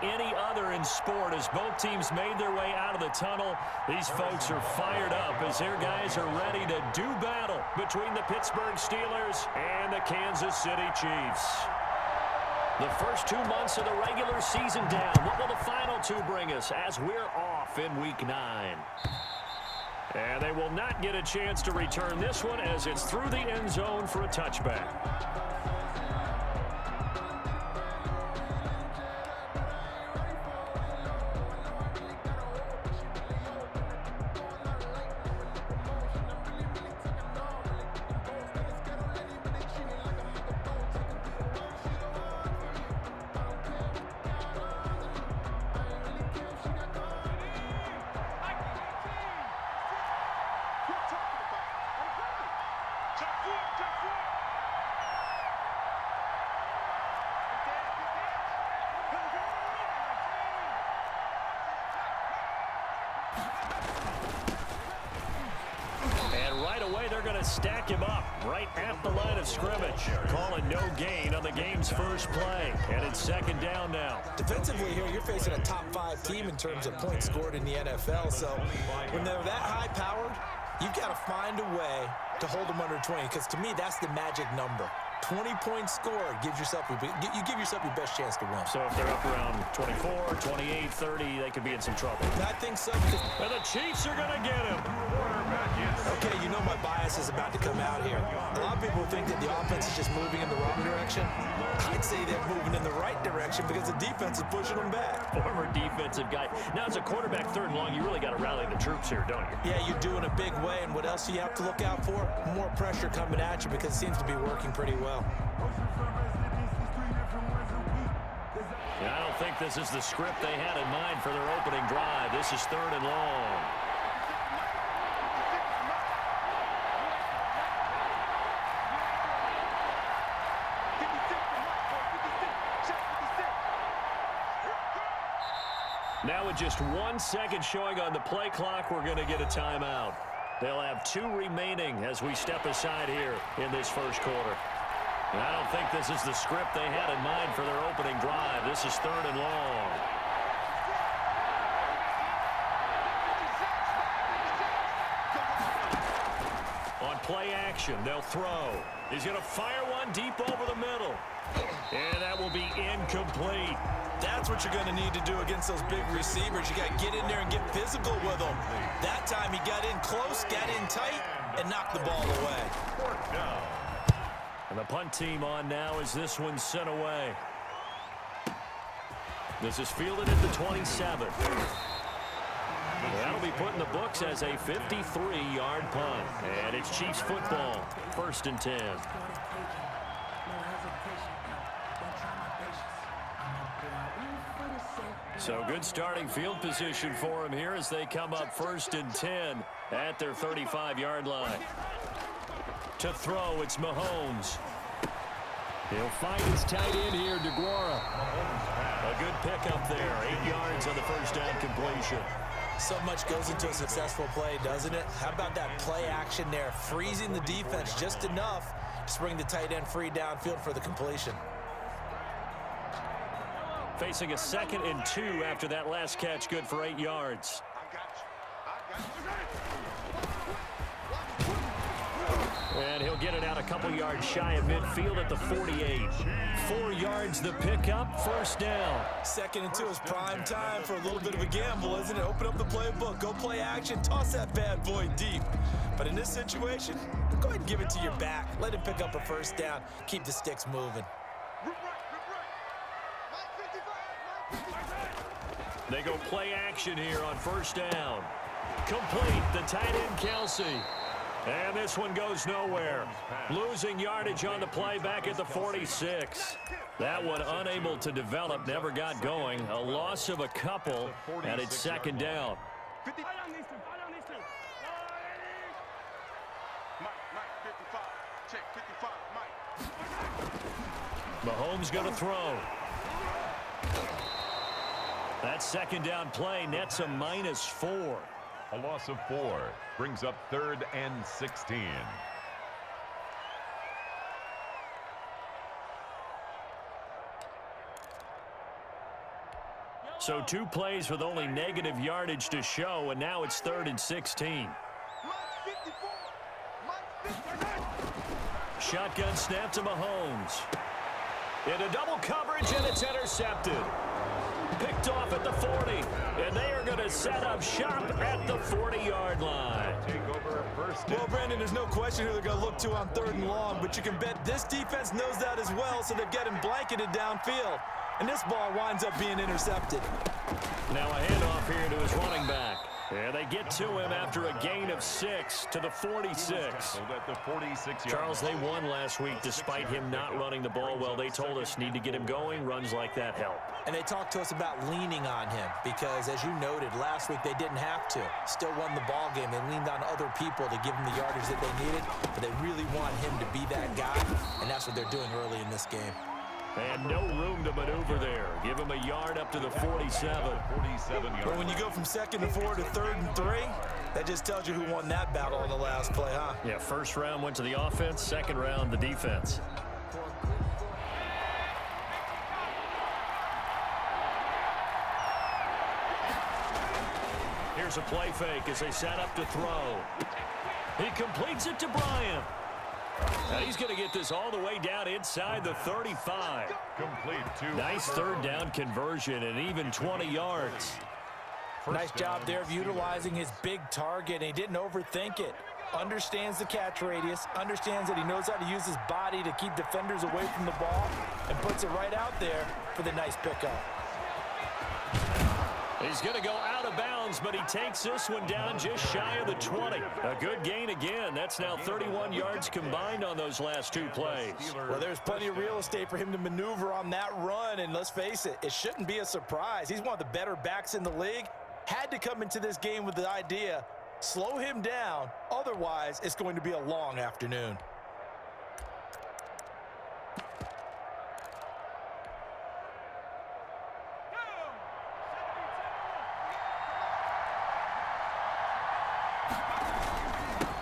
any other in sport as both teams made their way out of the tunnel. These folks are fired up as their guys are ready to do battle between the Pittsburgh Steelers and the Kansas City Chiefs. The first 2 months of the regular season down. What will the final two bring us as we're off in Week 9? And they will not get a chance to return this one as it's through the end zone for a touchback. Stack him up right at the line of scrimmage. Calling no gain on the game's first play. And it's second down now. Defensively here, you're facing a top 5 team in terms of points scored in the NFL. So when they're that high-powered, you've got to find a way to hold them under 20. Because to me, that's the magic number. 20 points scored gives yourself you give yourself your best chance to win. So if they're up around 24, 28, 30, they could be in some trouble. I think so. And the Chiefs are going to get him. Okay, you know my bias is about to come out here. A lot of people think that the offense is just moving in the wrong direction. I'd say they're moving in the right direction because the defense is pushing them back. Former defensive guy. Now, as a quarterback third and long, you really got to rally the troops here, don't you? Yeah, you do in a big way. And what else do you have to look out for? More pressure coming at you because it seems to be working pretty well. Yeah, I don't think this is the script they had in mind for their opening drive. This is third and long. Now with just 1 second showing on the play clock, we're going to get a timeout. They'll have 2 remaining as we step aside here in this first quarter. And I don't think this is the script they had in mind for their opening drive. This is third and long. On play action, they'll throw. He's going to fire one deep over the middle. And that will be incomplete. That's what you're going to need to do against those big receivers. You got to get in there and get physical with them. That time he got in close, got in tight, and knocked the ball away. And the punt team on now as this one's sent away. This is fielded at the 27. That'll be put in the books as a 53-yard punt. And it's Chiefs football, first and 10. So good starting field position for him here as they come up first and 10 at their 35-yard line. To throw, it's Mahomes. He'll find his tight end here, DeGuara. A good pickup there, 8 yards on the first down completion. So much goes into a successful play, doesn't it? How about that play action there, freezing the defense just enough to bring the tight end free downfield for the completion. Facing a 2nd and 2 after that last catch, good for 8 yards. And he'll get it out a couple yards shy of midfield at the 48. 4 yards the pickup, first down. 2nd and 2 is prime time for a little bit of a gamble, isn't it? Open up the playbook, go play action, toss that bad boy deep. But in this situation, go ahead and give it to your back. Let him pick up a first down. Keep the sticks moving. They go play action here on first down. Complete, the tight end Kelsey. And this one goes nowhere. Losing yardage on the play back at the 46. That one unable to develop, never got going. A loss of a couple, and it's second down. Mahomes going to throw. That second down play nets a -4. A loss of 4 brings up 3rd and 16. So 2 plays with only negative yardage to show, and now it's 3rd and 16. Shotgun snap to Mahomes. Into double coverage, and it's intercepted. Picked off at the 40, and they are going to set up shop at the 40-yard line. Well, Brandon, there's no question who they're going to look to on 3rd and long, but you can bet this defense knows that as well, so they're getting blanketed downfield. And this ball winds up being intercepted. Now a handoff here to his running back. And they get to him after a gain of 6 to the 46. Charles, they won last week despite him not running the ball well. They told us need to get him going. Runs like that help. And they talked to us about leaning on him because, as you noted, last week they didn't have to. Still won the ball game. They leaned on other people to give him the yardage that they needed, but they really want him to be that guy, and that's what they're doing early in this game. And no room to maneuver there. Give him a yard up to the 47. But when you go from 2nd and 4 to 3rd and 3, that just tells you who won that battle on the last play, huh? Yeah, first round went to the offense, second round the defense. Here's a play fake as they set up to throw. He completes it to Bryant. Now he's going to get this all the way down inside the 35. Nice 3rd down conversion and even 20 yards. Nice job there of utilizing his big target. He didn't overthink it. Understands the catch radius, understands that he knows how to use his body to keep defenders away from the ball, and puts it right out there for the nice pickup. He's going to go out of bounds, but he takes this one down just shy of the 20. A good gain again. That's now 31 yards combined on those last 2 plays. Well, there's plenty of real estate for him to maneuver on that run, and let's face it, it shouldn't be a surprise. He's one of the better backs in the league. Had to come into this game with the idea, slow him down, otherwise it's going to be a long afternoon.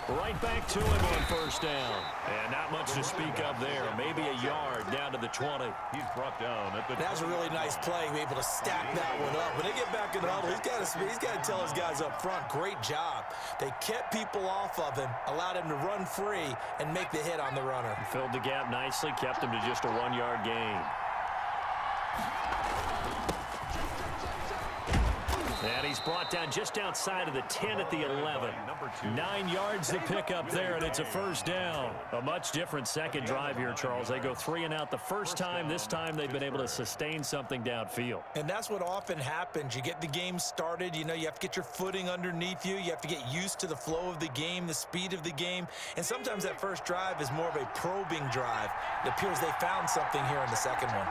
Right back to him on 1st down. And not much to speak of there. Maybe a yard down to the 20. He's brought down at the That's a really nice play, be able to stack that one up. When they get back in the huddle, he's got to tell his guys up front, great job. They kept people off of him, allowed him to run free, and make the hit on the runner. Filled the gap nicely, kept him to just a 1-yard gain. And he's brought down just outside of the 10 at the 11. 9 yards to pick up there, and it's a 1st down. A much different second drive here, Charles. They go 3 and out the first time. This time they've been able to sustain something downfield. And that's what often happens. You get the game started. You know, you have to get your footing underneath you. You have to get used to the flow of the game, the speed of the game. And sometimes that first drive is more of a probing drive. It appears they found something here in the second one.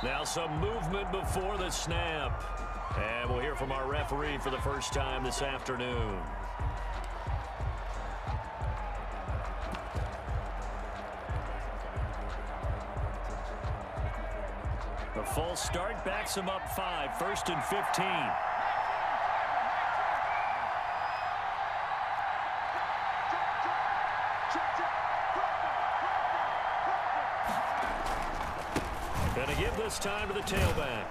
Now some movement before the snap. And we'll hear from our referee for the first time this afternoon. The false start backs him up 5, 1st and 15. Gonna give this time to the tailback.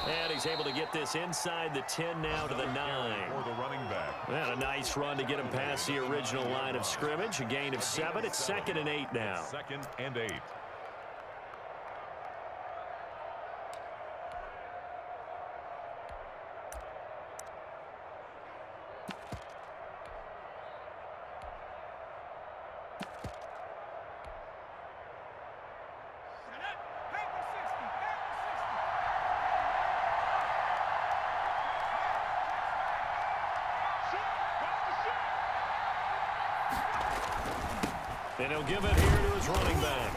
And he's able to get this inside the 10 now to the 9. For the running back. And a nice run to get him past the original line of scrimmage. A gain of 7. It's 2nd and 8 now. 2nd and 8. And he'll give it here to his running back.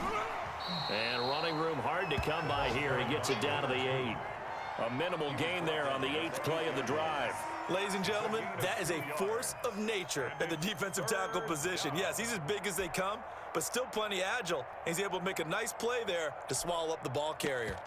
And running room hard to come by here. He gets it down to the 8. A minimal gain there on the 8th play of the drive. Ladies and gentlemen, that is a force of nature at the defensive tackle position. Yes, he's as big as they come, but still plenty agile. He's able to make a nice play there to swallow up the ball carrier.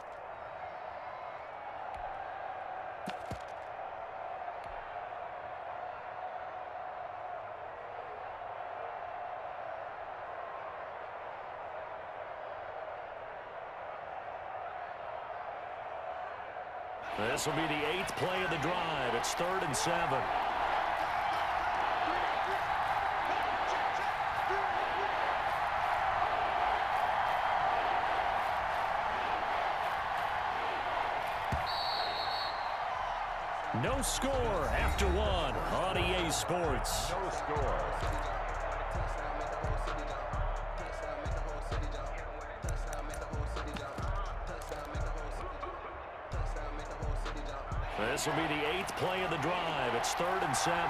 This will be the 8th play of the drive. It's 3rd and 7. No score after 1 on EA Sports. No score. This will be the 8th play of the drive. It's 3rd and 7.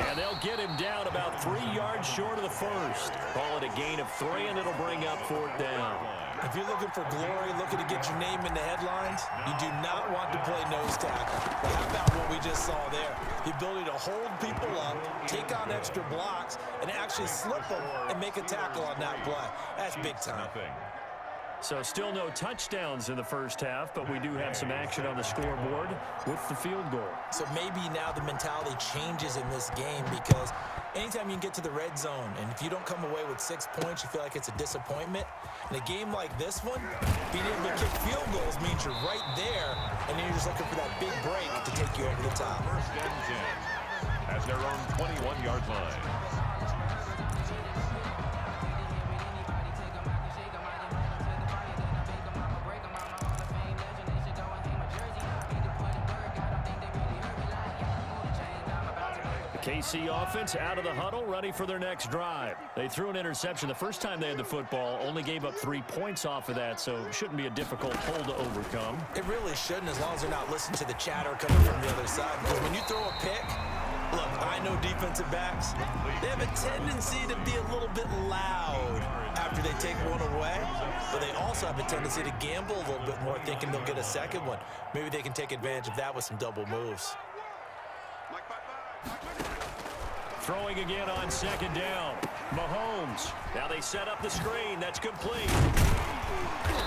And they'll get him down about 3 yards short of the first. Call it a gain of 3, and it'll bring up 4th down. If you're looking for glory, looking to get your name in the headlines, you do not want to play nose tackle. But how about what we just saw there? The ability to hold people up, take on extra blocks, and actually slip them and make a tackle on that play. That's big time. So still no touchdowns in the first half, but we do have some action on the scoreboard with the field goal. So maybe now the mentality changes in this game, because anytime you can get to the red zone, and if you don't come away with 6 points, you feel like it's a disappointment. In a game like this one, being able to kick field goals means you're right there, and then you're just looking for that big break to take you over the top. 1st and 10 at their own 21-yard line. KC offense out of the huddle, ready for their next drive. They threw an interception the first time they had the football, only gave up 3 points off of that, so it shouldn't be a difficult hole to overcome. It really shouldn't, as long as they're not listening to the chatter coming from the other side. Because when you throw a pick, look, I know defensive backs, they have a tendency to be a little bit loud after they take one away, but they also have a tendency to gamble a little bit more, thinking they'll get a second one. Maybe they can take advantage of that with some double moves. Throwing again on 2nd down. Mahomes. Now they set up the screen. That's complete.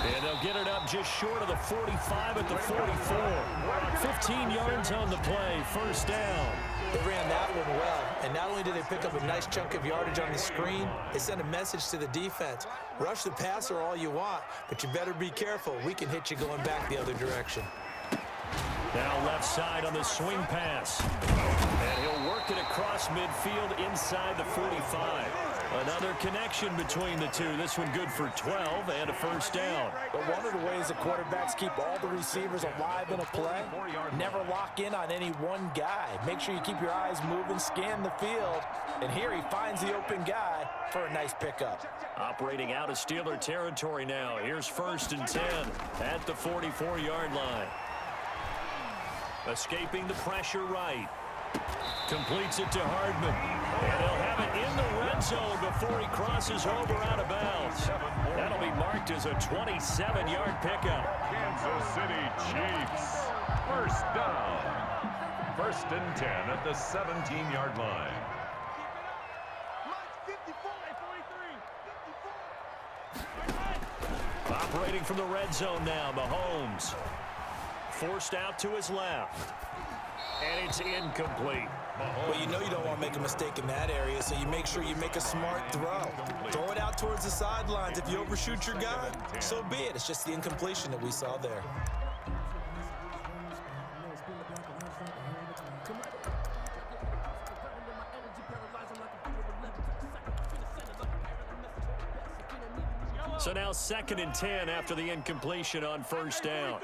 And they'll get it up just short of the 45 at the 44. 15 yards on the play. 1st down. They ran that one well, and not only did they pick up a nice chunk of yardage on the screen, they sent a message to the defense. Rush the passer all you want, but you better be careful. We can hit you going back the other direction. Now left side on the swing pass. And he'll work it across midfield inside the 45. Another connection between the two. This one good for 12 and a 1st down. But one of the ways the quarterbacks keep all the receivers alive in a play, never lock in on any one guy. Make sure you keep your eyes moving, scan the field. And here he finds the open guy for a nice pickup. Operating out of Steeler territory now. Here's 1st and 10 at the 44-yard line. Escaping the pressure right. Completes it to Hardman. And they'll have it in the red zone before he crosses over out of bounds. That'll be marked as a 27-yard pickup. Kansas City Chiefs. 1st down. 1st and 10 at the 17-yard line. Operating from the red zone now, Mahomes. Forced out to his left. And it's incomplete. Well, you know you don't want to make a mistake in that area, so you make sure you make a smart throw. Throw it out towards the sidelines. If you overshoot your guy, so be it. It's just the incompletion that we saw there. So now 2nd and 10 after the incompletion on 1st down.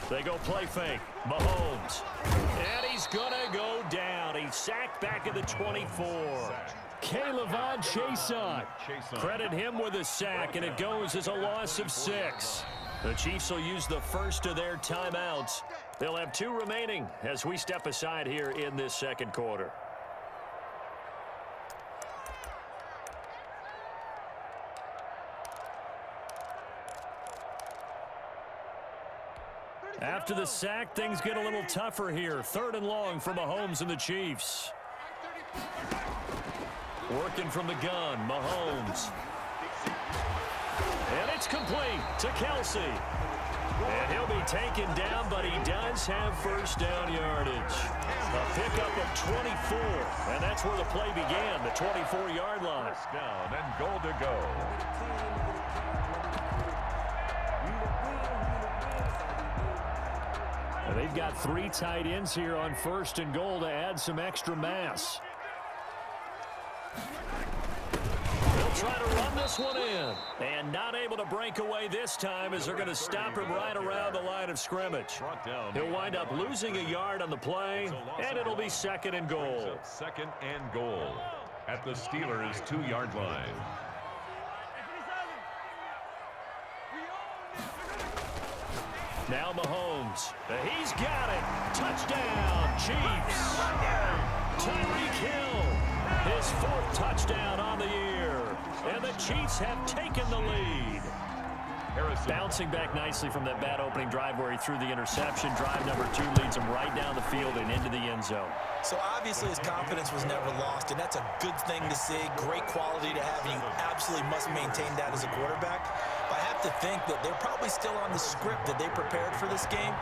They go play fake. Mahomes. And he's going to go down. He's sacked back at the 24. K'Lavon Chaisson. Credit him with a sack, and it goes as a loss of 6. The Chiefs will use the first of their timeouts. They'll have 2 remaining as we step aside here in this 2nd quarter. After the sack, things get a little tougher here. 3rd and long for Mahomes and the Chiefs. Working from the gun, Mahomes. And it's complete to Kelsey. And he'll be taken down, but he does have first down yardage. A pickup of 24, and that's where the play began, the 24-yard line. First down and goal to go. And they've got 3 tight ends here on first and goal to add some extra mass. Try to run this one in. And not able to break away this time as they're going to stop him right around the line of scrimmage. He'll wind up losing a yard on the play, and it'll be second and goal. Second and goal at the Steelers' 2-yard line. Now Mahomes. He's got it. Touchdown, Chiefs. Tyreek Hill. His 4th touchdown on the year. And the Chiefs have taken the lead. Bouncing back nicely from that bad opening drive where he threw the interception. Drive number 2 leads him right down the field and into the end zone. So obviously his confidence was never lost, and that's a good thing to see. Great quality to have, and you absolutely must maintain that as a quarterback. But I have to think that they're probably still on the script that they prepared for this game.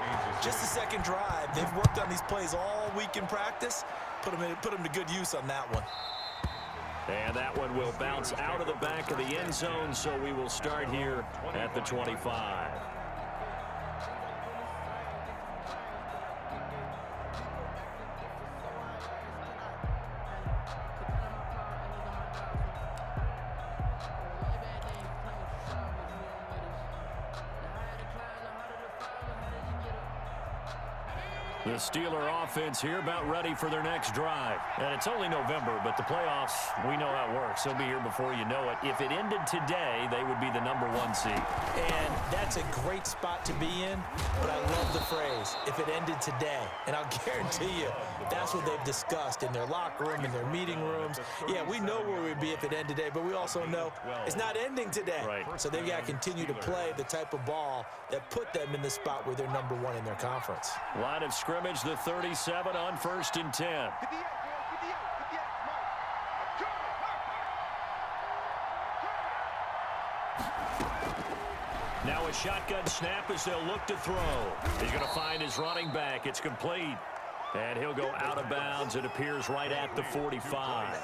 Just the second drive. They've worked on these plays all week in practice. Put them to good use on that one. And that one will bounce out of the back of the end zone, so we will start here at the 25. The Steeler offense here about ready for their next drive. And it's only November, but the playoffs, we know how it works. They'll be here before you know it. If it ended today, they would be the number 1 seed. And that's a great spot to be in, but I love the phrase, if it ended today. And I'll guarantee you, that's what they've discussed in their locker room, in their meeting rooms. Yeah, we know where we'd be if it ended today, but we also know it's not ending today. Right. So they've got to continue to play the type of ball that put them in the spot where they're number 1 in their conference. Line of scrimmage, the 37 on 1st and 10. Now a shotgun snap as they'll look to throw. He's going to find his running back. It's complete. And he'll go out of bounds. It appears right at the 45.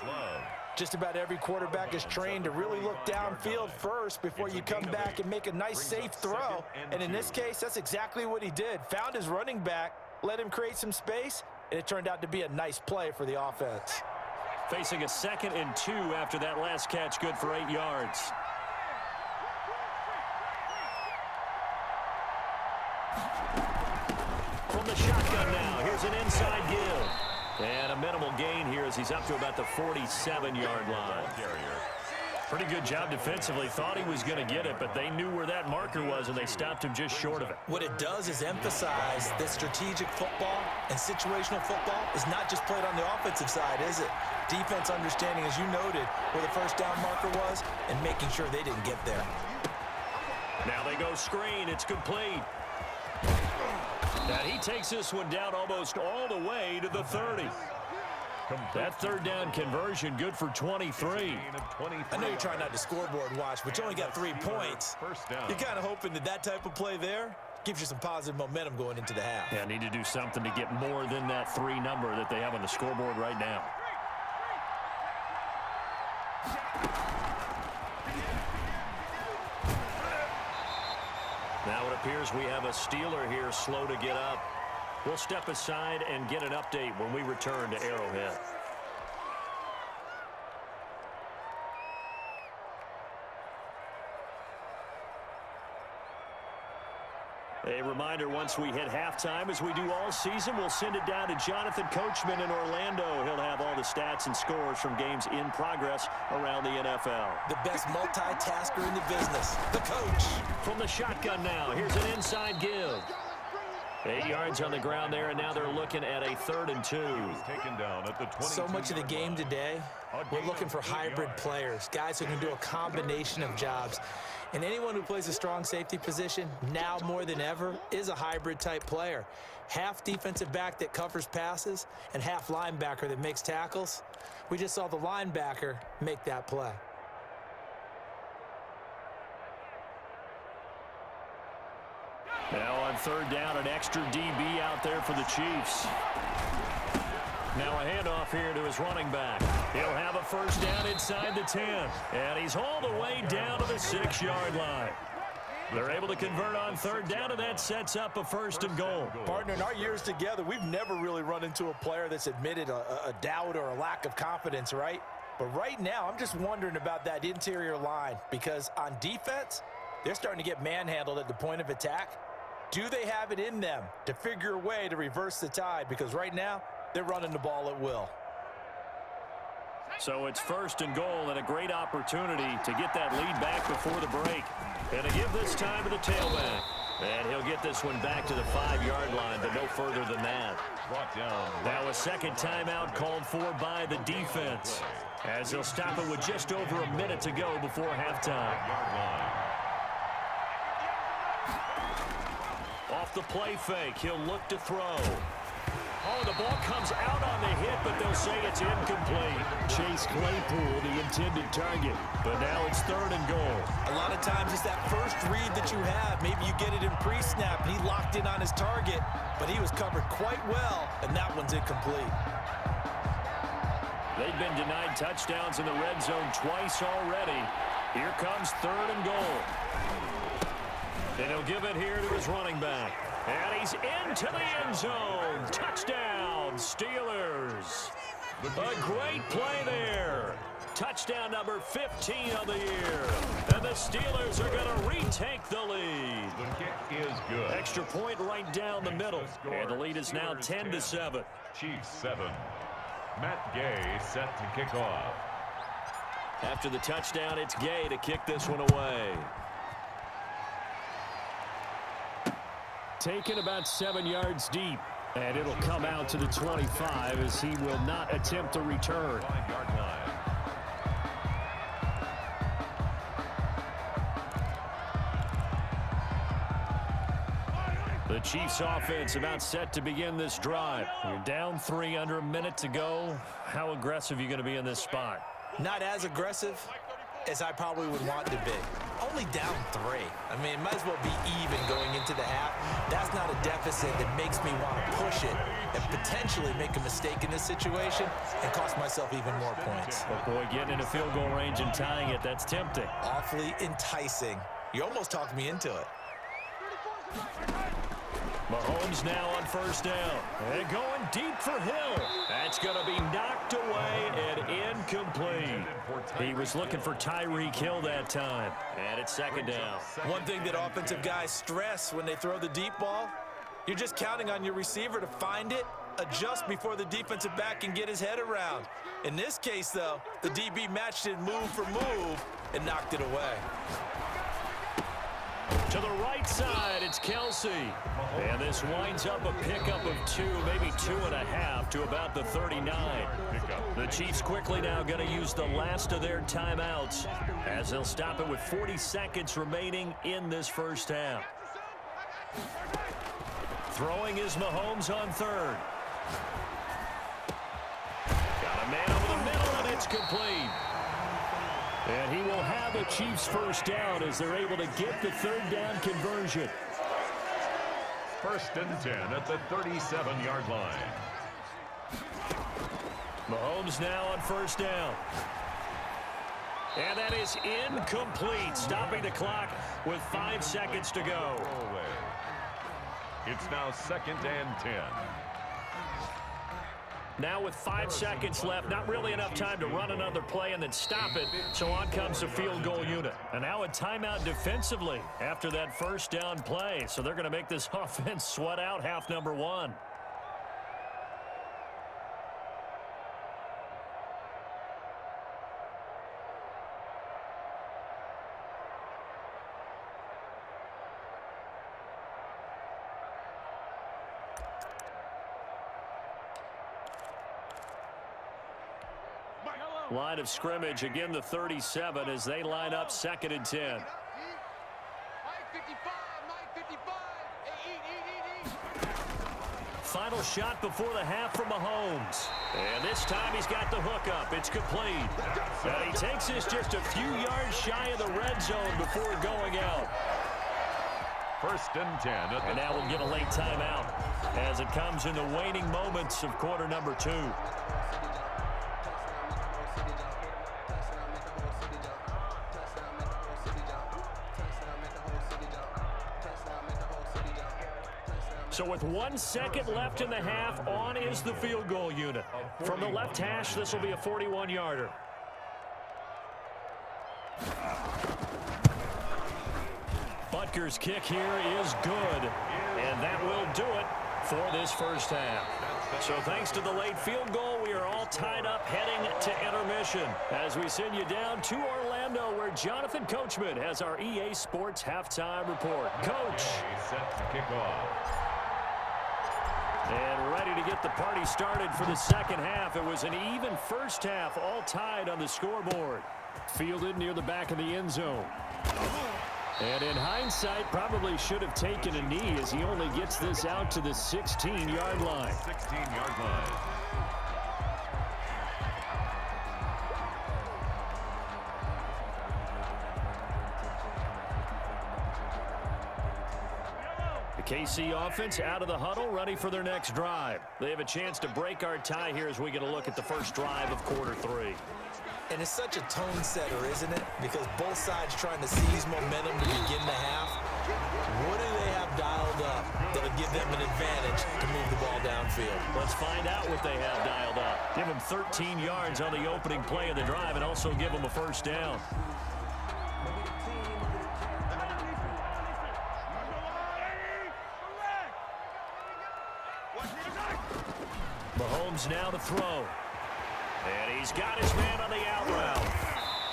Just about every quarterback is trained to really look downfield first before you come back and make a nice, safe throw. And in this case, that's exactly what he did. Found his running back, let him create some space, and it turned out to be a nice play for the offense. Facing a 2nd and 2 after that last catch, good for 8 yards. From the shotgun now, here's an inside give. And a minimal gain here as he's up to about the 47-yard line. Pretty good job defensively. Thought he was going to get it, but they knew where that marker was, and they stopped him just short of it. What it does is emphasize that strategic football and situational football is not just played on the offensive side, is it? Defense understanding, as you noted, where the first down marker was and making sure they didn't get there. Now they go screen. It's complete. And he takes this one down almost all the way to the 30. That 3rd down conversion good for 23. I know you're trying not to scoreboard watch, but you only got 3 points. You're kind of hoping that that type of play there gives you some positive momentum going into the half. Yeah, need to do something to get more than that 3 number that they have on the scoreboard right now. Now it appears we have a Steeler here slow to get up. We'll step aside and get an update when we return to Arrowhead. A reminder, once we hit halftime, as we do all season, we'll send it down to Jonathan Coachman in Orlando. He'll have all the stats and scores from games in progress around the NFL. The best multitasker in the business, the coach. From the shotgun now, here's an inside give. 8 yards on the ground there, and now they're looking at a 3rd and 2. Taken down at the 22. So much of the game today, we're looking for hybrid players, guys who can do a combination of jobs. And anyone who plays a strong safety position, now more than ever, is a hybrid-type player. Half defensive back that covers passes and half linebacker that makes tackles. We just saw the linebacker make that play. Now on third down, an extra DB out there for the Chiefs. Now a handoff here to his running back. He'll have a first down inside the 10. And he's all the way down to the 6-yard line. They're able to convert on third down, and that sets up a first and goal. Partner, in our years together, we've never really run into a player that's admitted a doubt or a lack of confidence, right? But right now, I'm just wondering about that interior line, because on defense, they're starting to get manhandled at the point of attack. Do they have it in them to figure a way to reverse the tide? Because right now, they're running the ball at will. So it's first and goal, and a great opportunity to get that lead back before the break. And to give this time to the tailback. And he'll get this one back to the 5-yard line, but no further than that. Now a second timeout called for by the defense, as they'll stop it with just over a minute to go before halftime. Off the play fake, he'll look to throw. Oh, the ball comes out on the hit, but they'll say it's incomplete. Chase Claypool, the intended target, but now it's third and goal. A lot of times it's that first read that you have. Maybe you get it in pre-snap, and he locked in on his target, but he was covered quite well, and that one's incomplete. They've been denied touchdowns in the red zone twice already. Here comes third and goal. And he'll give it here to his running back. And he's into the end zone. Touchdown, Steelers. A great play there. Touchdown number 15 of the year. And the Steelers are going to retake the lead. The kick is good. Extra point right down the middle. And the lead is now 10-7. Chiefs 7. Matt Gay set to kick off. After the touchdown, it's Gay to kick this one away. Taken about 7 yards deep, and it'll come out to the 25 as he will not attempt to return. 5-yard line. The Chiefs offense about set to begin this drive. You're down 3, under a minute to go. How aggressive are you going to be in this spot? Not as aggressive as I probably would want to be. Only down 3. I mean, it might as well be even going into the half. That's not a deficit that makes me want to push it and potentially make a mistake in this situation and cost myself even more points. But boy, getting in a field goal range and tying it, that's tempting. Awfully enticing. You almost talked me into it. Mahomes now on first down. And going deep for Hill. That's going to be knocked away and incomplete. He was looking for Tyreek Hill that time. And it's second down. One thing that offensive guys stress when they throw the deep ball, you're just counting on your receiver to find it, adjust before the defensive back can get his head around. In this case, though, the DB matched it move for move and knocked it away. To the right side, it's Kelsey. And this winds up a pickup of 2, maybe 2.5 to about the 39. The Chiefs quickly now going to use the last of their timeouts as they'll stop it with 40 seconds remaining in this first half. Throwing is Mahomes on third. Got a man over the middle, and it's complete. And he will have the Chiefs first down as they're able to get the third down conversion. First and 10 at the 37-yard line. Mahomes now on first down. And that is incomplete, stopping the clock with 5 seconds to go. It's now second and 10. Now with 5 seconds left, not really enough time to run another play and then stop it. So on comes the field goal unit. And now a timeout defensively after that first down play. So they're going to make this offense sweat out half number 1. Line of scrimmage, again the 37 as they line up second and 10. Final shot before the half from Mahomes. And this time he's got the hook up. It's complete. And he takes this just a few yards shy of the red zone before going out. 1st and 10. And now we'll get a late timeout as it comes in the waning moments of quarter number 2. So with 1 second left in the half, on is the field goal unit. From the left hash, this will be a 41-yarder. Butker's kick here is good, and that will do it for this first half. So thanks to the late field goal, we are all tied up heading to intermission as we send you down to Orlando, where Jonathan Coachman has our EA Sports halftime report. Coach. Set to kick off. And ready to get the party started for the second half. It was an even first half, all tied on the scoreboard. Fielded near the back of the end zone. And in hindsight, probably should have taken a knee as he only gets this out to the 16-yard line. 16-yard line. The KC offense out of the huddle, ready for their next drive. They have a chance to break our tie here as we get a look at the first drive of quarter 3. And it's such a tone setter, isn't it? Because both sides trying to seize momentum to begin the half. What do they have dialed up that'll give them an advantage to move the ball downfield? Let's find out what they have dialed up. Give them 13 yards on the opening play of the drive and also give them a first down. Mahomes now to throw. And he's got his man on the out route.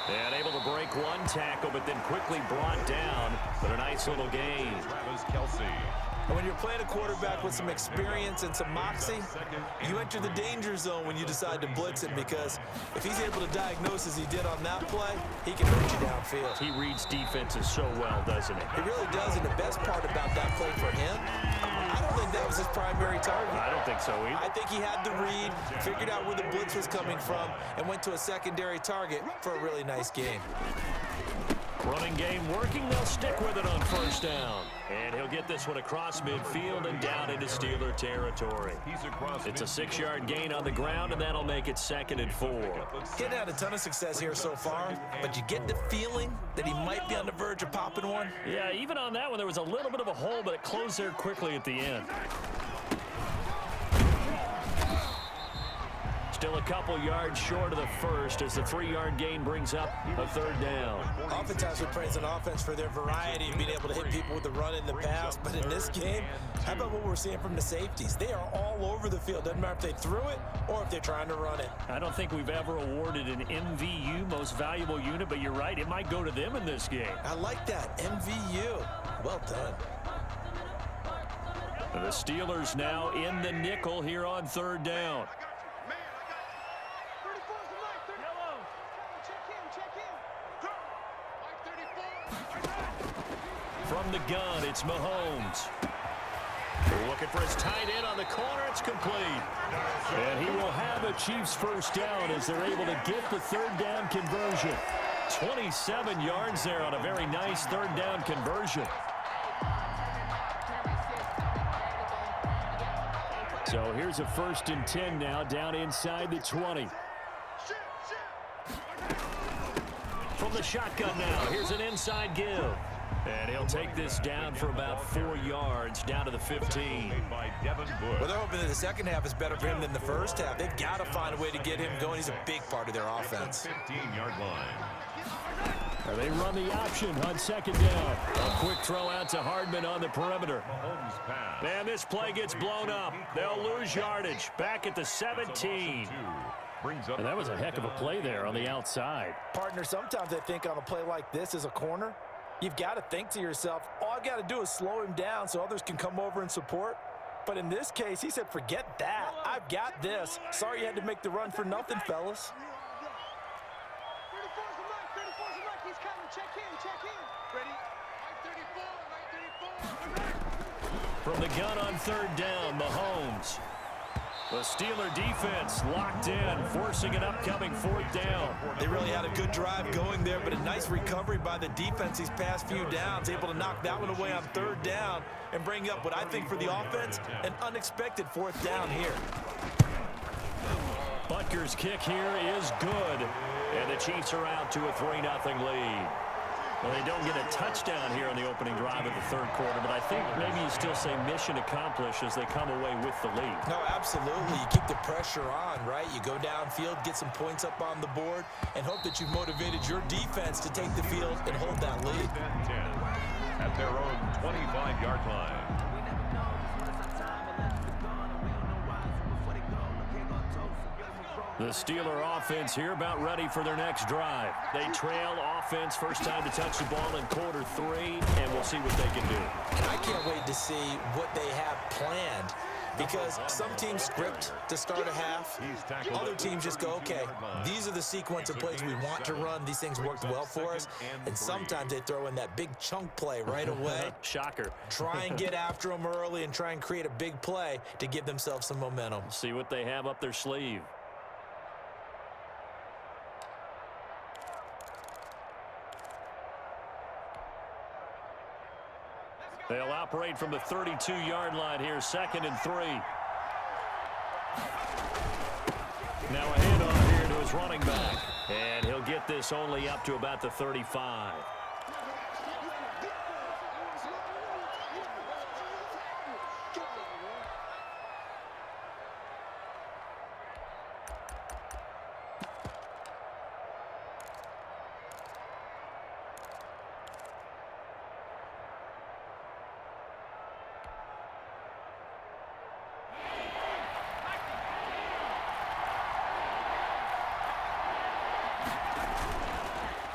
And able to break one tackle, but then quickly brought down. But a nice little gain. Travis Kelce. And when you're playing a quarterback with some experience and some moxie, you enter the danger zone when you decide to blitz him, because if he's able to diagnose as he did on that play, he can hurt you downfield. He reads defenses so well, doesn't he? He really does, and the best part about that play for him, I don't think that was his primary target. I don't think so either. I think he had the read, figured out where the blitz was coming from, and went to a secondary target for a really nice game. Running game working. They'll stick with it on first down. And he'll get this one across midfield and down into Steeler territory. It's a 6-yard gain on the ground, and that'll make it 2nd and 4. Getting had a ton of success here so far, but you get the feeling that he might be on the verge of popping one. Yeah, even on that one, there was a little bit of a hole, but it closed there quickly at the end. Still a couple yards short of the first as the 3-yard gain brings up a 3rd down. Oftentimes we praise an offense for their variety of being able to hit people with the run and the pass, but in this game, how about what we're seeing from the safeties? They are all over the field. Doesn't matter if they threw it or if they're trying to run it. I don't think we've ever awarded an MVU, most valuable unit, but you're right, it might go to them in this game. I like that, MVU. Well done. The Steelers now in the nickel here on 3rd down. From the gun, it's Mahomes. Looking for his tight end on the corner. It's complete. And he will have a Chiefs first down as they're able to get the 3rd down conversion. 27 yards there on a very nice 3rd down conversion. So here's a 1st and 10 now down inside the 20. From the shotgun now, here's an inside give. And he'll take this down for about 4 yards, down to the 15. Well, they're hoping that the second half is better for him than the first half. They've got to find a way to get him going. He's a big part of their offense. 15-yard line. They run the option on 2nd down. A quick throw out to Hardman on the perimeter. And this play gets blown up. They'll lose yardage. Back at the 17. And that was a heck of a play there on the outside. Partner, sometimes I think on a play like this as a corner, you've got to think to yourself, all I've got to do is slow him down so others can come over and support. But in this case, he said, forget that. I've got this. Sorry you had to make the run for nothing, fellas. 34's the mic. He's coming. Check in. Ready? 34. From the gun on third down, Mahomes. The Steeler defense locked in, forcing an upcoming fourth down. They really had a good drive going there, but a nice recovery by the defense these past few downs, able to knock that one away on third down and bring up what I think for the offense, an unexpected fourth down here. Butker's kick here is good, and the Chiefs are out to a 3-0 lead. Well, they don't get a touchdown here on the opening drive of the third quarter, but I think maybe you still say mission accomplished as they come away with the lead. No, absolutely. You keep the pressure on, right? You go downfield, get some points up on the board, and hope that you've motivated your defense to take the field and hold that lead. At their own 25-yard line. The Steeler offense here about ready for their next drive. They trail offense, first time to touch the ball in quarter 3, and we'll see what they can do. I can't wait to see what they have planned, because some teams script to start a half. Other teams just go, okay, these are the sequence of plays we want to run. These things worked well for us. And sometimes they throw in that big chunk play right away. Shocker. Try and get after them early and try and create a big play to give themselves some momentum. See what they have up their sleeve. They'll operate from the 32-yard line here, 2nd and 3. Now a handoff here to his running back. And he'll get this only up to about the 35.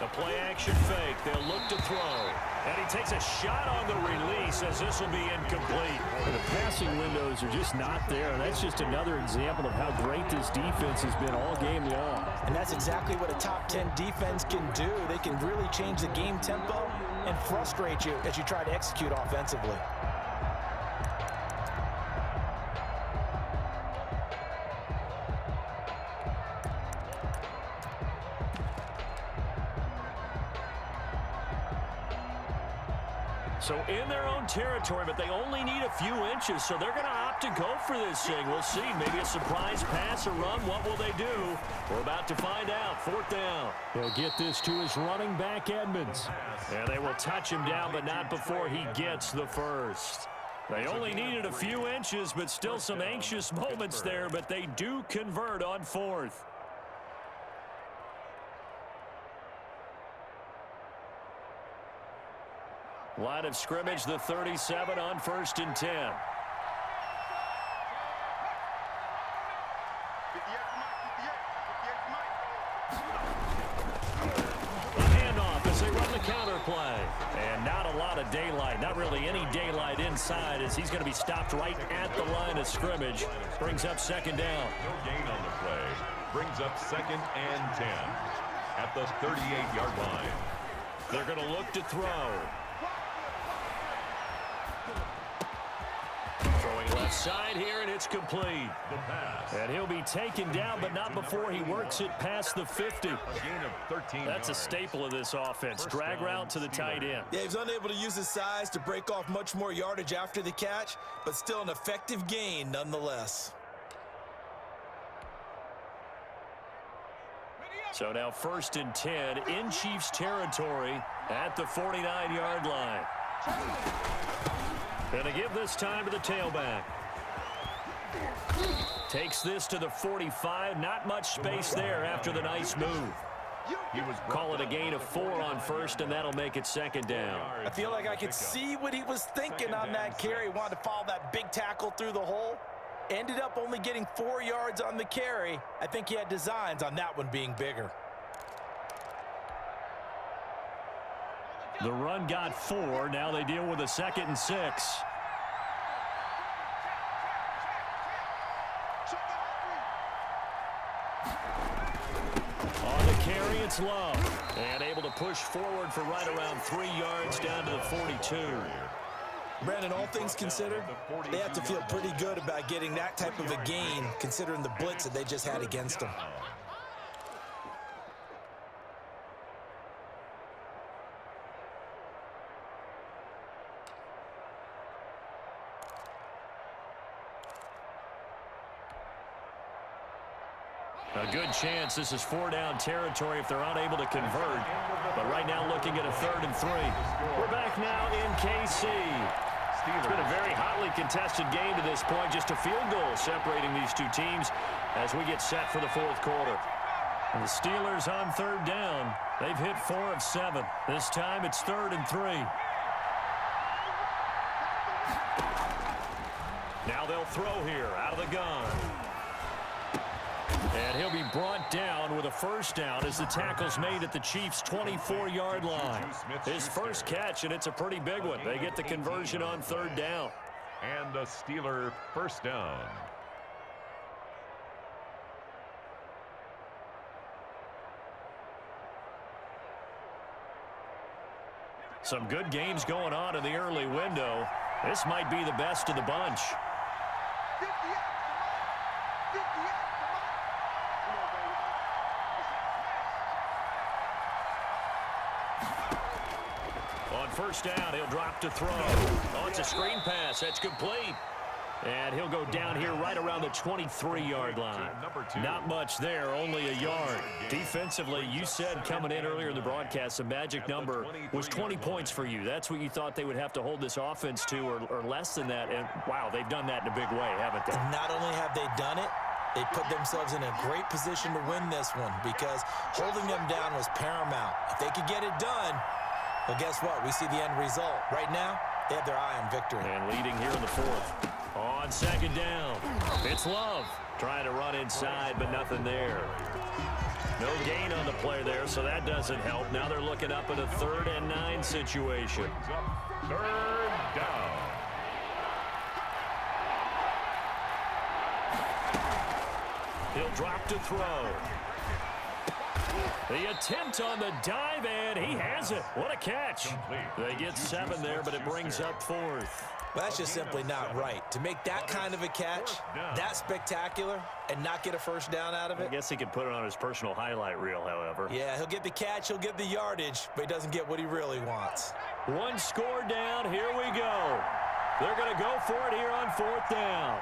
The play-action fake. They'll look to throw. And he takes a shot on the release as this will be incomplete. The passing windows are just not there. That's just another example of how great this defense has been all game long. And that's exactly what a top 10 defense can do. They can really change the game tempo and frustrate you as you try to execute offensively. So in their own territory, but they only need a few inches, so they're going to opt to go for this thing. We'll see. Maybe a surprise pass or run. What will they do? We're about to find out. 4th down. They'll get this to his running back, Edmonds. And they will touch him down, but not before he gets the first. They only needed a few inches, but still some anxious moments there, but they do convert on 4th. Line of scrimmage, the 37 on 1st and 10. A handoff as they run the counter play. And not a lot of daylight, not really any daylight inside as he's going to be stopped right at the line of scrimmage. Brings up 2nd down. No gain on the play. Brings up 2nd and 10 at the 38-yard line. They're going to look to throw. Throwing left side here, and it's complete. The pass. And he'll be taken down, but not before he works it past the 50. A gain of 13 That's a yards. staple of this offense. Drag route to the tight end. Yeah, he's unable to use his size to break off much more yardage after the catch, but still an effective gain nonetheless. So now 1st and 10 in Chiefs territory at the 49-yard line. Going to give this time to the tailback. Takes this to the 45. Not much space there after the nice move. Call it a gain of 4 on 1st, and that'll make it 2nd down. I feel like I could see what he was thinking on that carry. Wanted to follow that big tackle through the hole. Ended up only getting 4 yards on the carry. I think he had designs on that one being bigger. The run got 4. Now they deal with a 2nd and 6. On the carry, it's Love. And able to push forward for right around 3 yards down to the 42. Brandon, all things considered, they have to feel pretty good about getting that type of a gain considering the blitz that they just had against them. A good chance this is 4-down territory if they're unable to convert. But right now looking at a 3rd and 3. We're back now in KC. It's been a very hotly contested game to this point. Just a field goal separating these two teams as we get set for the 4th quarter. And the Steelers on 3rd down. They've hit 4 of 7. This time it's 3rd and 3. Now they'll throw here out of the gun. And he'll be brought down with a 1st down as the tackle's made at the Chiefs' 24-yard line. His first catch, and it's a pretty big one. They get the conversion on 3rd down. And a Steeler 1st down. Some good games going on in the early window. This might be the best of the bunch. On 1st down, he'll drop to throw. Oh, it's a screen pass. That's complete. And he'll go down here right around the 23-yard line. Not much there, only a yard. Defensively, you said coming in earlier in the broadcast, the magic number was 20 points for you. That's what you thought they would have to hold this offense to, or less than that. And, wow, they've done that in a big way, haven't they? Not only have they done it, they put themselves in a great position to win this one because holding them down was paramount. If they could get it done, well, guess what? We see the end result. Right now, they have their eye on victory. And leading here in the 4th. On 2nd down, it's Love. Trying to run inside, but nothing there. No gain on the play there, so that doesn't help. Now they're looking up at a 3rd and 9 situation. 3rd down. He'll drop to throw. The attempt on the dive, and he has it. What a catch. They get 7 there, but it brings up 4th. Well, that's just simply not right. To make that kind of a catch, that spectacular, and not get a 1st down out of it. I guess he could put it on his personal highlight reel, however. Yeah, he'll get the catch, he'll get the yardage, but he doesn't get what he really wants. 1 score down, here we go. They're going to go for it here on 4th down.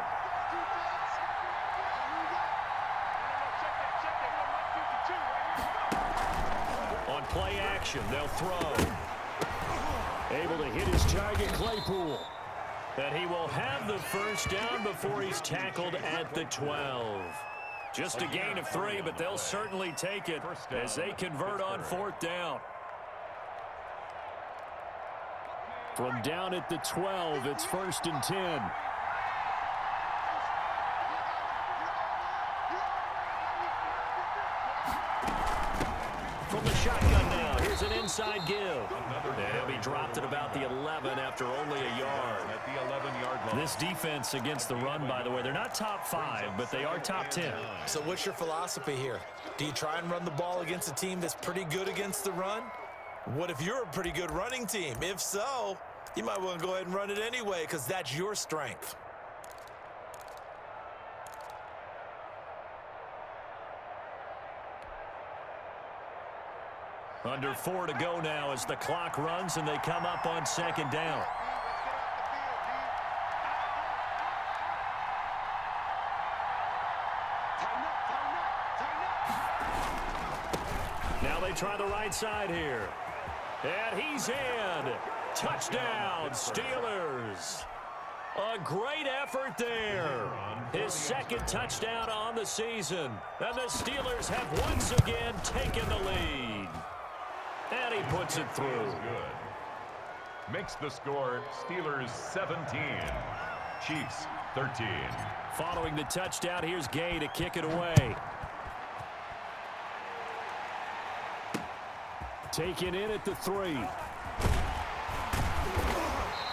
On play action, they'll throw. Able to hit his target, Claypool. And he will have the 1st down before he's tackled at the 12. Just a gain of 3, but they'll certainly take it as they convert on 4th down. From down at the 12, it's 1st and 10. From the shotgun now, here's an inside give. And he'll be dropped at about the 11 after only a yard. At the 11-yard line. This defense against the run, by the way, they're not top 5, but they are top 10. So what's your philosophy here? Do you try and run the ball against a team that's pretty good against the run? What if you're a pretty good running team? If so, you might want to go ahead and run it anyway because that's your strength. Under 4 to go now as the clock runs and they come up on 2nd down. Now they try the right side here. And he's in. Touchdown, Steelers. A great effort there. His 2nd touchdown on the season. And the Steelers have once again taken the lead. And he puts it through. Good. Makes the score Steelers 17, Chiefs 13. Following the touchdown, here's Gay to kick it away. Taken in at the 3.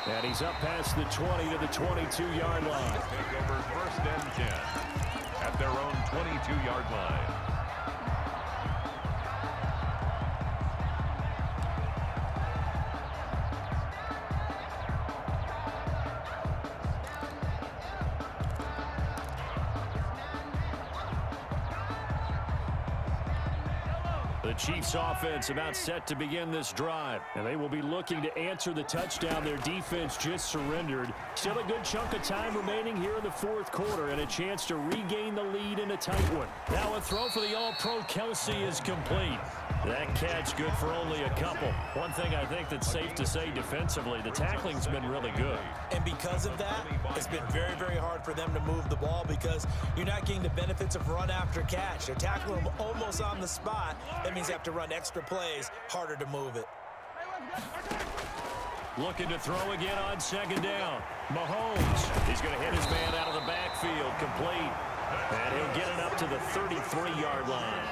And he's up past the 20 to the 22-yard line. Take over 1st and 10 at their own 22-yard line. The Chiefs offense about set to begin this drive. And they will be looking to answer the touchdown their defense just surrendered. Still a good chunk of time remaining here in the fourth quarter and a chance to regain the lead in a tight one. Now a throw for the All-Pro Kelsey is complete. That catch good for only a couple. One thing I think that's safe to say defensively, the tackling's been really good. And because of that, it's been very, very hard for them to move the ball because you're not getting the benefits of run after catch. They're tackling them almost on the spot. That means they have to run extra plays, harder to move it. Looking to throw again on second down. Mahomes, he's going to hit his man out of the backfield, complete. And he'll get it up to the 33-yard line.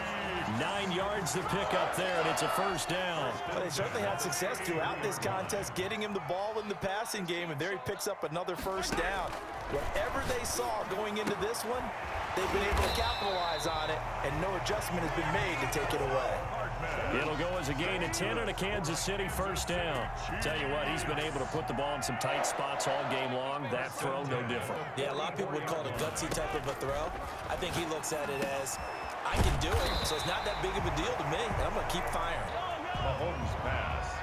9 yards to pick up there, and it's a first down. Well, they certainly had success throughout this contest, getting him the ball in the passing game, and there he picks up another first down. Whatever they saw going into this one, they've been able to capitalize on it, and no adjustment has been made to take it away. It'll go as a gain of 10 and a Kansas City first down. Tell you what, he's been able to put the ball in some tight spots all game long. That throw, no different. Yeah, a lot of people would call it a gutsy type of a throw. I think he looks at it as, I can do it, so it's not that big of a deal to me, and I'm going to keep firing. Mahomes pass.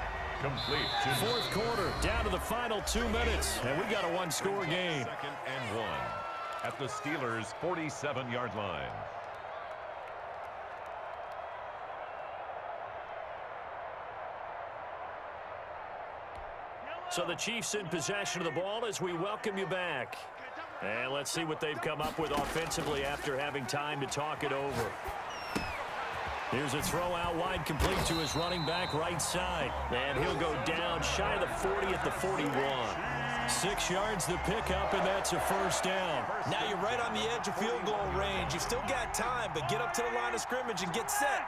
Complete to Fourth quarter, down to the final 2 minutes, and we got a one-score game. 2nd and 1 at the Steelers' 47-yard line. So the Chiefs in possession of the ball as we welcome you back. And let's see what they've come up with offensively after having time to talk it over. Here's a throw out wide, complete to his running back right side. And he'll go down shy of the 40 at the 41. 6 yards to pick up, and that's a first down. Now you're right on the edge of field goal range. You've still got time, but get up to the line of scrimmage and get set.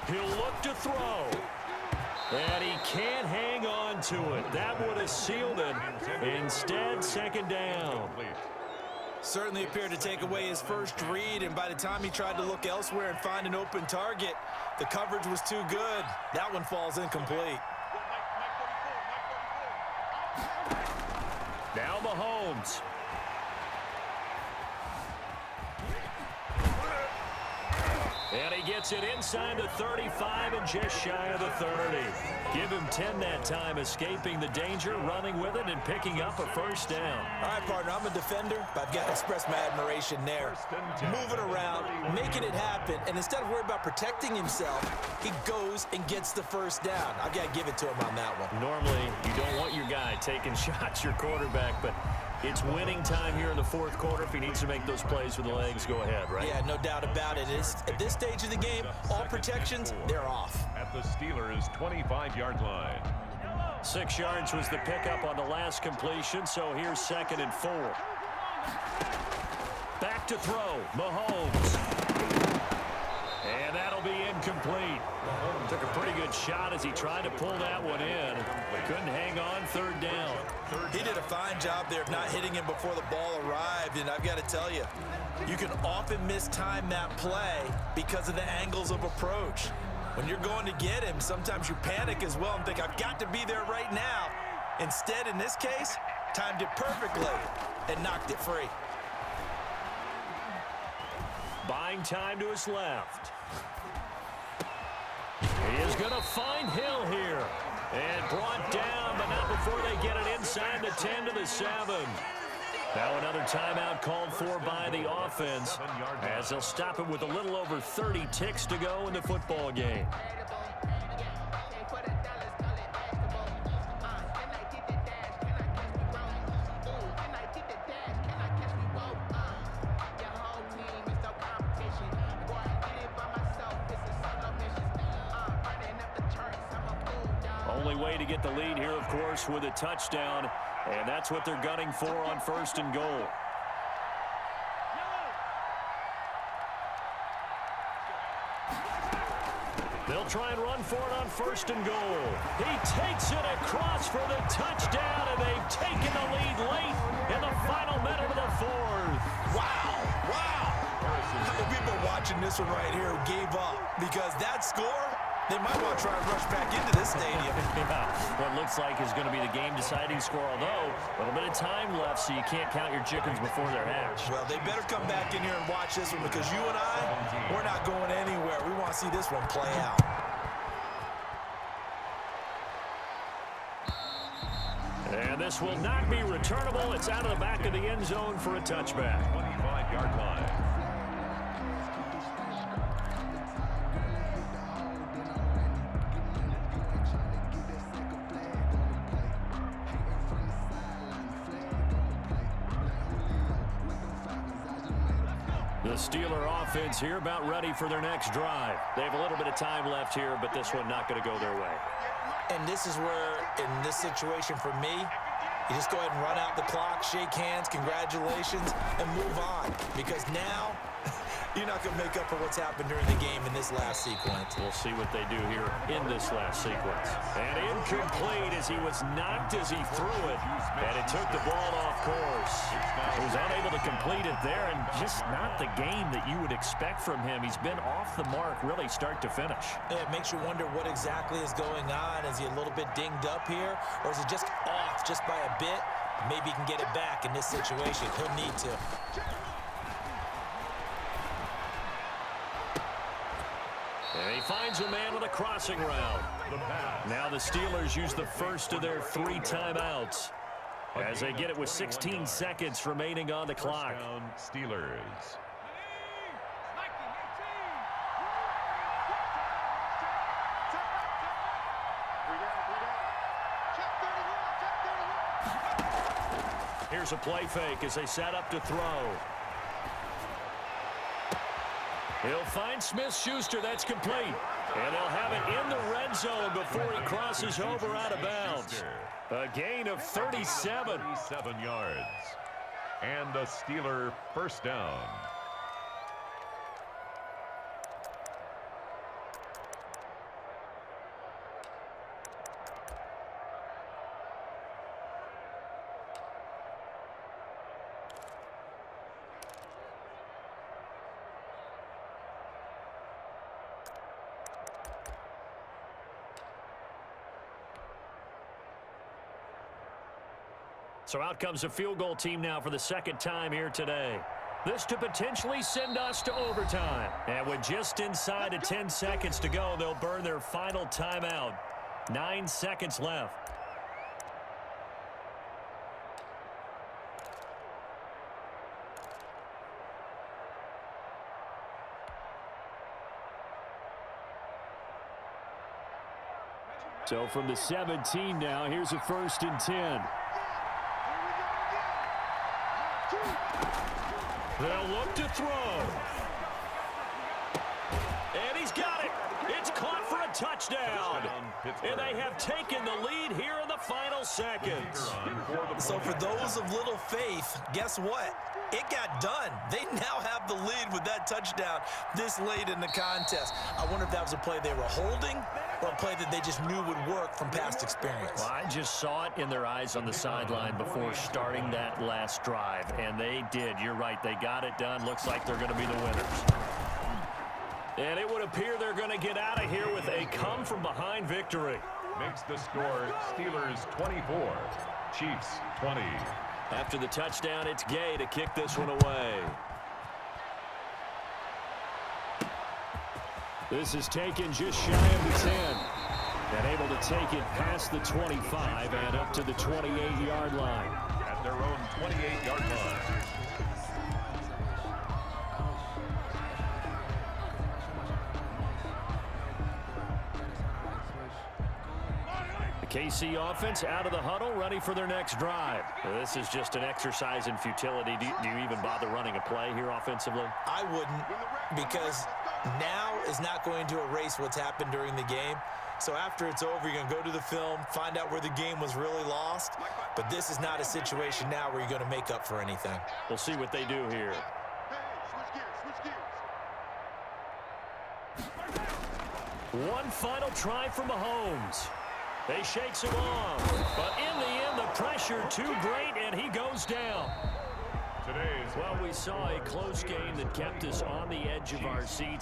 He'll look to throw. And he can't hang on to it. That would have sealed it. Instead, second down. Certainly appeared to take away his first read, and by the time he tried to look elsewhere and find an open target, the coverage was too good. That one falls incomplete. Now Mahomes. And he gets it inside the 35 and just shy of the 30. Give him 10 that time, escaping the danger, running with it, and picking up a first down. All right, partner, I'm a defender, but I've got to express my admiration there. Moving around, making it happen, and instead of worrying about protecting himself, he goes and gets the first down. I've got to give it to him on that one. Normally, you don't want your guy taking shots, your quarterback, but it's winning time here in the fourth quarter. If he needs to make those plays with the legs, go ahead, right? Yeah, no doubt about it. At this stage of the game, all protections, they're off. At the Steelers' 25-yard line. 6 yards was the pickup on the last completion, so here's 2nd and 4. Back to throw, Mahomes. And that'll be incomplete. Took a pretty good shot as he tried to pull that one in. Couldn't hang on, third down. He did a fine job there of not hitting him before the ball arrived, and I've got to tell you, you can often mistime that play because of the angles of approach. When you're going to get him, sometimes you panic as well and think, I've got to be there right now. Instead, in this case, timed it perfectly and knocked it free. Buying time to his left. He is going to find Hill here. And brought down, but not before they get it inside the 10 to the 7. Now another timeout called for by the offense as they'll stop it with a little over 30 ticks to go in the football game. Only way to get the lead here, of course, with a touchdown, and that's what they're gunning for on 1st and goal. They'll try and run for it on 1st and goal. He takes it across for the touchdown, and they've taken the lead late in the final minute of the 4th. Wow, wow. How many people watching this one right here gave up? Because that score, They might want to try and rush back into this stadium. Yeah, what looks like is going to be the game-deciding score, although a little bit of time left, so you can't count your chickens before they're hatched. Well, they better come back in here and watch this one because you and I, we're not going anywhere. We want to see this one play out. And this will not be returnable. It's out of the back of the end zone for a touchback. 25-yard line. The Steeler offense here about ready for their next drive. They have a little bit of time left here, but this one not going to go their way. And this is where, in this situation for me, you just go ahead and run out the clock, shake hands, congratulations, and move on. Because now, you're not going to make up for what's happened during the game in this last sequence. We'll see what they do here in this last sequence. And incomplete as he was knocked as he threw it. And it took the ball off course. He was unable to complete it there, and just not the game that you would expect from him. He's been off the mark really start to finish. Yeah, it makes you wonder what exactly is going on. Is he a little bit dinged up here? Or is it just off just by a bit? Maybe he can get it back in this situation. He'll need to. And he finds a man on a crossing route. Now the Steelers use the first of their 3 timeouts as they get it with 16 seconds remaining on the clock. First down, Steelers. Here's a play fake as they set up to throw. He'll find Smith-Schuster. That's complete. And they'll have it in the red zone before he crosses over out of bounds. A gain of 37. 37 yards. And a Steeler first down. So out comes a field goal team now for the second time here today. This to potentially send us to overtime. And with just inside of 10 seconds to go, they'll burn their final timeout. 9 seconds left. So from the 17 now, here's a 1st and 10. They'll look to throw. And he's got it. It's caught for a touchdown. And they have taken the lead here in the final seconds. So for those of little faith, guess what? It got done. They now have the lead with that touchdown this late in the contest. I wonder if that was a play they were holding or a play that they just knew would work from past experience. Well, I just saw it in their eyes on the sideline before starting that last drive, and they did. You're right. They got it done. Looks like they're going to be the winners. And it would appear they're going to get out of here with a come-from-behind victory. Makes the score Steelers 24, Chiefs 20. After the touchdown, it's Gay to kick this one away. This is taken just shy of the 10. And able to take it past the 25 and up to the 28-yard line. At their own 28-yard line. KC offense out of the huddle, ready for their next drive. This is just an exercise in futility. Do you even bother running a play here offensively? I wouldn't, because now is not going to erase what's happened during the game. So after it's over, you're going to go to the film, find out where the game was really lost. But this is not a situation now where you're going to make up for anything. We'll see what they do here. One final try for Mahomes. They shakes him off, but in the end, the pressure too great, and he goes down. Well, we saw a close game that kept us on the edge of our seats.